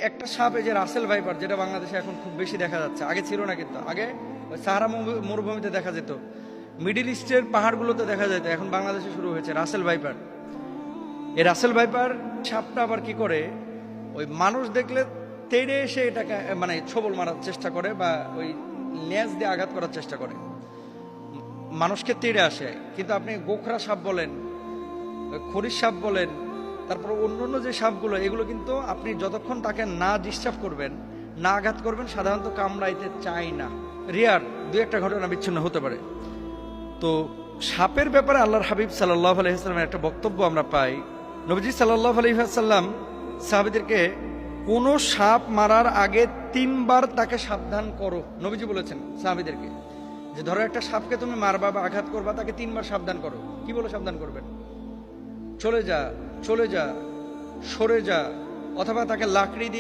একটা সাপ, এই যে রাসেল ভাইপার, যেটা বাংলাদেশে এখন খুব বেশি দেখা যাচ্ছে, আগে ছিল না। কিন্তু আগে ওই সাহারা মরুভূমিতে দেখা যেত, মিডিল ইস্টের পাহাড়গুলোতে দেখা যেত, এখন বাংলাদেশে শুরু হয়েছে রাসেল ভাইপার। এই রাসেল ভাইপার সাপটা আবার কি করে, ওই মানুষ দেখলে তেড়ে এসে এটাকে মানে ছোবল মারার চেষ্টা করে, বা ওই লেজ দিয়ে আঘাত করার চেষ্টা করে, মানুষকে তেড়ে আসে। কিন্তু আপনি গোখরা সাপ বলেন, খরিশ সাপ বলেন, তারপর অন্য অন্য যে সাপগুলো, এগুলো কিন্তু আপনি যতক্ষণ তাকে না ডিস্টার্ব করবেন, না আঘাত করবেন, সাধারণত কামড়াইতে চায় না। রিয়ার দু একটা ঘটনা বিচ্ছিন্ন হতে পারে। তো সাপের ব্যাপারে আল্লাহর হাবিব সাল্লাল্লাহু আলাইহি ওয়াসাল্লামের একটা বক্তব্য আমরা পাই। নবীজি সাল্লাল্লাহু আলাইহি ওয়াসাল্লাম সাহাবীদেরকে কোন সাপ মারার আগে 3 বার তাকে সাবধান করো, নবীজি বলেছেন সাহাবীদেরকে, যে ধরো একটা সাপকে তুমি মারবা বা আঘাত করবা, তাকে 3 বার সাবধান করো। কি বলে সাবধান করবেন? চলে যা, চলে যা, সরে যা, অথবা তাকে লাকড়ি দিয়ে